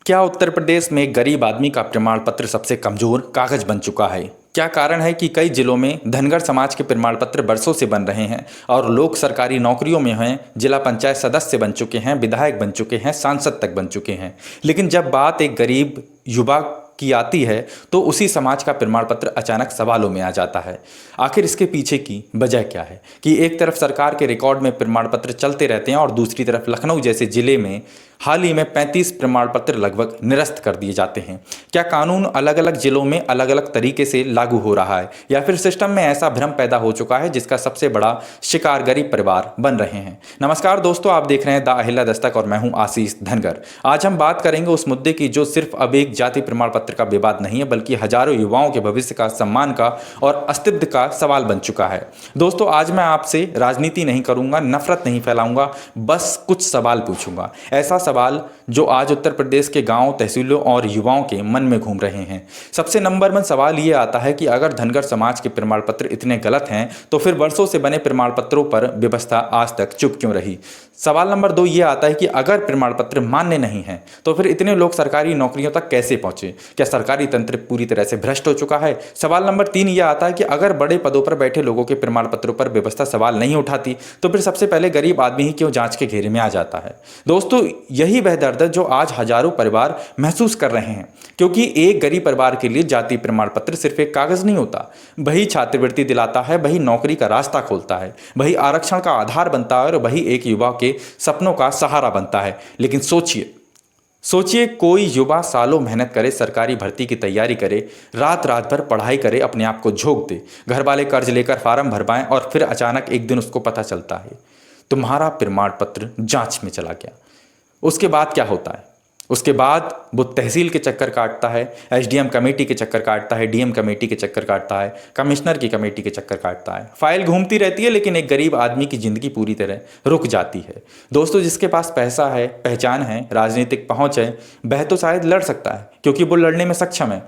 क्या उत्तर प्रदेश में गरीब आदमी का प्रमाण पत्र सबसे कमजोर कागज बन चुका है? क्या कारण है कि कई जिलों में धनगर समाज के प्रमाण पत्र बरसों से बन रहे हैं और लोग सरकारी नौकरियों में हैं, जिला पंचायत सदस्य बन चुके हैं, विधायक बन चुके हैं, सांसद तक बन चुके हैं, लेकिन जब बात एक गरीब युवा की आती है तो उसी समाज का प्रमाण पत्र अचानक सवालों में आ जाता है। आखिर इसके पीछे की वजह क्या है कि एक तरफ सरकार के रिकॉर्ड में प्रमाण पत्र चलते रहते हैं और दूसरी तरफ लखनऊ जैसे जिले में हाल ही में 35 प्रमाण पत्र लगभग निरस्त कर दिए जाते हैं। क्या कानून अलग अलग जिलों में अलग अलग तरीके से लागू हो रहा है या फिर सिस्टम में ऐसा भ्रम पैदा हो चुका है जिसका सबसे बड़ा शिकार गरीब परिवार बन रहे हैं? नमस्कार दोस्तों, आप देख रहे हैं द अहिल्या दस्तक और मैं हूं आशीष धनगर। आज हम बात करेंगे उस मुद्दे की जो सिर्फ अब एक जाति प्रमाण पत्र का विवाद नहीं है बल्कि हजारों युवाओं के भविष्य का, सम्मान का और अस्तित्व का सवाल बन चुका है। दोस्तों, आज मैं आपसे राजनीति नहीं करूंगा, नफरत नहीं फैलाऊंगा, बस कुछ सवाल पूछूंगा, ऐसा सवाल जो आज उत्तर प्रदेश के गांव, तहसीलों और युवाओं के मन में घूम रहे हैं। सबसे नंबर 1 सवाल यह आता है कि अगर धनगर समाज के प्रमाण पत्र इतने गलत हैं तो फिर वर्षों से बने प्रमाण पत्रों पर व्यवस्था आज तक चुप क्यों रही? सवाल नंबर 2 ये आता है कि अगर प्रमाण पत्र मान्य नहीं है तो फिर इतने लोग सरकारी नौकरियों तक कैसे पहुंचे? क्या सरकारी तंत्र पूरी तरह से भ्रष्ट हो चुका है? सवाल नंबर 3 ये आता है कि अगर बड़े पदों पर बैठे लोगों के प्रमाण पत्रों पर व्यवस्था सवाल नहीं उठाती तो फिर सबसे पहले गरीब आदमी ही क्यों जांच के घेरे में आ जाता है? दोस्तों, यही वह दर्द है जो आज हजारों परिवार महसूस कर रहे हैं, क्योंकि एक गरीब परिवार के लिए जाति प्रमाण पत्र सिर्फ एक कागज नहीं होता। वही छात्रवृत्ति दिलाता है, वही नौकरी का रास्ता खोलता है, वही आरक्षण का आधार बनता है और वही एक युवा के सपनों का सहारा बनता है। लेकिन सोचिए कोई युवा सालों मेहनत करे, सरकारी भर्ती की तैयारी करे, रात रात भर पढ़ाई करे, अपने आप को झोंक दे, घर वाले कर्ज लेकर फार्म भरवाएं और फिर अचानक एक दिन उसको पता चलता है तुम्हारा प्रमाण पत्र जांच में चला गया। उसके बाद क्या होता है? उसके बाद वो तहसील के चक्कर काटता है, एसडीएम कमेटी के चक्कर काटता है, डीएम कमेटी के चक्कर काटता है, कमिश्नर की कमेटी के चक्कर काटता है। फाइल घूमती रहती है लेकिन एक गरीब आदमी की जिंदगी पूरी तरह रुक जाती है। दोस्तों, जिसके पास पैसा है, पहचान है, राजनीतिक पहुंच है, वह तो शायद लड़ सकता है क्योंकि वो लड़ने में सक्षम है,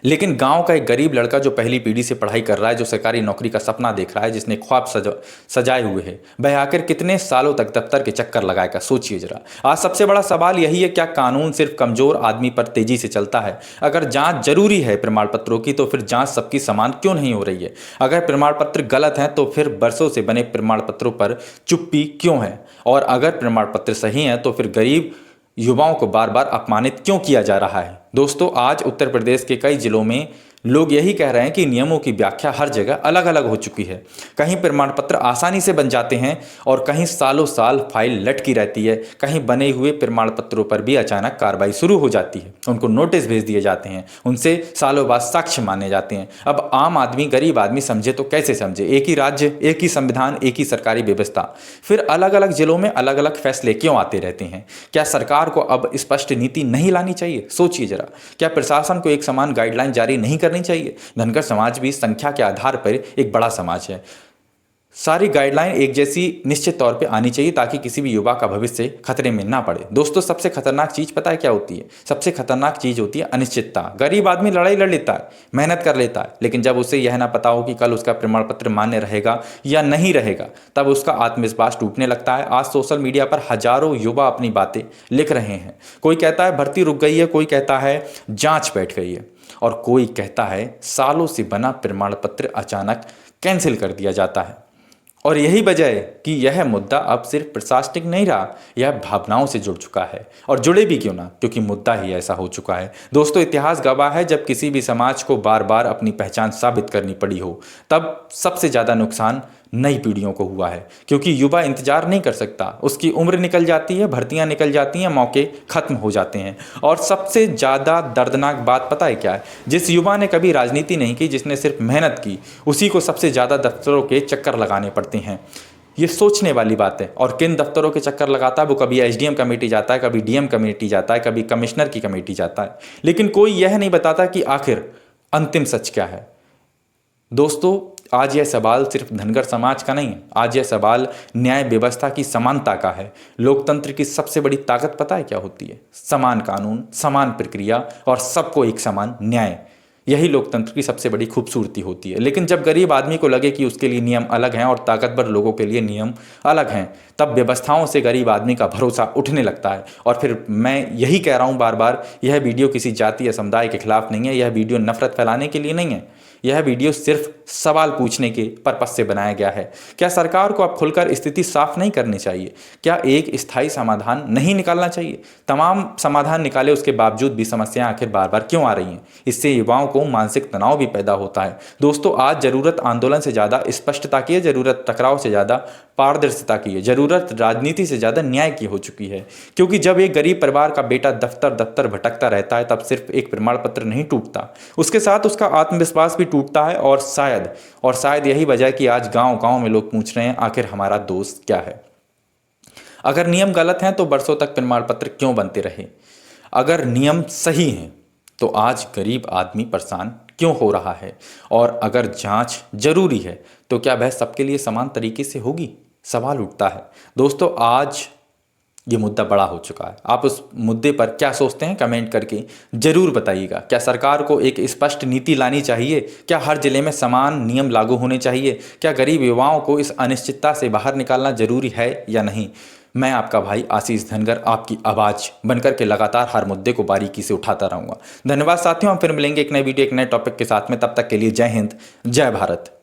लेकिन गांव का एक गरीब लड़का जो पहली पीढ़ी से पढ़ाई कर रहा है, जो सरकारी नौकरी का सपना देख रहा है, जिसने ख्वाब सजाए हुए हैं, वह आखिर कितने सालों तक दफ्तर के चक्कर लगाएगा? सोचिए जरा। आज सबसे बड़ा सवाल यही है, क्या कानून सिर्फ कमजोर आदमी पर तेजी से चलता है? अगर जांच जरूरी है प्रमाण पत्रों की तो फिर जांच सबकी समान क्यों नहीं हो रही है? अगर प्रमाण पत्र गलत हैं तो फिर बरसों से बने प्रमाण पत्रों पर चुप्पी क्यों है? और अगर प्रमाण पत्र सही हैं तो फिर गरीब युवाओं को बार बार अपमानित क्यों किया जा रहा है? दोस्तों, आज उत्तर प्रदेश के कई जिलों में लोग यही कह रहे हैं कि नियमों की व्याख्या हर जगह अलग अलग हो चुकी है। कहीं प्रमाण पत्र आसानी से बन जाते हैं और कहीं सालों साल फाइल लटकी रहती है। कहीं बने हुए प्रमाण पत्रों पर भी अचानक कार्रवाई शुरू हो जाती है, उनको नोटिस भेज दिए जाते हैं, उनसे सालों बाद साक्ष्य माने जाते हैं। अब आम आदमी, गरीब आदमी समझे तो कैसे समझे? एक ही राज्य, एक ही संविधान, एक ही सरकारी व्यवस्था, फिर अलग अलग जिलों में अलग अलग फैसले क्यों आते रहते हैं? क्या सरकार को अब स्पष्ट नीति नहीं लानी चाहिए? सोचिए जरा। क्या प्रशासन को एक समान गाइडलाइन जारी नहीं करनी चाहिए? धनगर समाज भी संख्या के आधार पर एक बड़ा समाज है। सारी गाइडलाइन एक जैसी निश्चित तौर पे आनी चाहिए ताकि किसी भी युवा का भविष्य खतरे में ना पड़े। दोस्तों, सबसे खतरनाक चीज पता है क्या होती है? सबसे खतरनाक चीज होती है अनिश्चितता। गरीब आदमी लड़ाई लड़ लेता है, मेहनत कर लेता है, लेकिन जब उसे यह ना पता हो कि कल उसका प्रमाण पत्र मान्य रहेगा या नहीं रहेगा, तब उसका आत्मविश्वास टूटने लगता है। आज सोशल मीडिया पर हजारों युवा अपनी बातें लिख रहे हैं। कोई कहता है भर्ती रुक गई है, कोई कहता है जांच बैठ गई है और कोई कहता है सालों से बना प्रमाण पत्र अचानक कैंसिल कर दिया जाता है। और यही वजह है कि यह मुद्दा अब सिर्फ प्रशासनिक नहीं रहा, यह भावनाओं से जुड़ चुका है। और जुड़े भी क्यों ना, क्योंकि मुद्दा ही ऐसा हो चुका है। दोस्तों, इतिहास गवाह है, जब किसी भी समाज को बार बार अपनी पहचान साबित करनी पड़ी हो तब सबसे ज़्यादा नुकसान नई पीढ़ियों को हुआ है, क्योंकि युवा इंतजार नहीं कर सकता। उसकी उम्र निकल जाती है, भर्तियां निकल जाती हैं, मौके खत्म हो जाते हैं। और सबसे ज़्यादा दर्दनाक बात पता है क्या है? जिस युवा ने कभी राजनीति नहीं की, जिसने सिर्फ मेहनत की, उसी को सबसे ज़्यादा दफ्तरों के चक्कर लगाने पड़ते हैं। ये सोचने वाली बात है। और किन दफ्तरों के चक्कर लगाता है? वो कभी एसडीएम कमेटी जाता है, कभी डीएम कमेटी जाता है, कभी कमिश्नर की कमेटी जाता है, लेकिन कोई यह नहीं बताता कि आखिर अंतिम सच क्या है। दोस्तों, आज यह सवाल सिर्फ धनगर समाज का नहीं है, आज यह सवाल न्याय व्यवस्था की समानता का है। लोकतंत्र की सबसे बड़ी ताकत पता है क्या होती है? समान कानून, समान प्रक्रिया और सबको एक समान न्याय। यही लोकतंत्र की सबसे बड़ी खूबसूरती होती है। लेकिन जब गरीब आदमी को लगे कि उसके लिए नियम अलग हैं और ताकतवर लोगों के लिए नियम अलग हैं, तब व्यवस्थाओं से गरीब आदमी का भरोसा उठने लगता है। और फिर मैं यही कह रहा हूँ बार बार, यह वीडियो किसी जाति या समुदाय के खिलाफ नहीं है, यह वीडियो नफरत फैलाने के लिए नहीं है, यह वीडियो सिर्फ सवाल पूछने के पर्पज से बनाया गया है। क्या सरकार को अब खुलकर स्थिति साफ नहीं करनी चाहिए? क्या एक स्थायी समाधान नहीं निकालना चाहिए? तमाम समाधान निकाले उसके बावजूद भी समस्याएं आखिर बार बार क्यों आ रही हैं? इससे युवाओं को मानसिक तनाव भी पैदा होता है। दोस्तों, आज जरूरत आंदोलन से ज़्यादा स्पष्टता की है, जरूरत टकराव से ज़्यादा पारदर्शिता की है, जरूरत राजनीति से ज़्यादा न्याय की हो चुकी है। क्योंकि जब एक गरीब परिवार का बेटा दफ्तर दफ्तर भटकता रहता है, तब सिर्फ एक प्रमाण पत्र नहीं टूटता, उसके साथ उसका आत्मविश्वास भी टूटता है। और शायद यही वजह है कि आज गांव गांव में लोग पूछ रहे हैं, आखिर हमारा दोस्त क्या है? अगर नियम गलत हैं तो बरसों तक प्रमाण पत्र क्यों बनते रहे? अगर नियम सही हैं तो आज गरीब आदमी परेशान क्यों हो रहा है? और अगर जांच जरूरी है तो क्या वह सबके लिए समान तरीके से होगी? सवाल उठता है। दोस्तों, आज ये मुद्दा बड़ा हो चुका है। आप उस मुद्दे पर क्या सोचते हैं? कमेंट करके जरूर बताइएगा। क्या सरकार को एक स्पष्ट नीति लानी चाहिए? क्या हर जिले में समान नियम लागू होने चाहिए? क्या गरीब युवाओं को इस अनिश्चितता से बाहर निकालना जरूरी है या नहीं? मैं आपका भाई आशीष धनगर आपकी आवाज़ बनकर के लगातार हर मुद्दे को बारीकी से उठाता रहूंगा। धन्यवाद साथियों, हम फिर मिलेंगे एक नए वीडियो एक नए टॉपिक के साथ में। तब तक के लिए जय हिंद, जय भारत।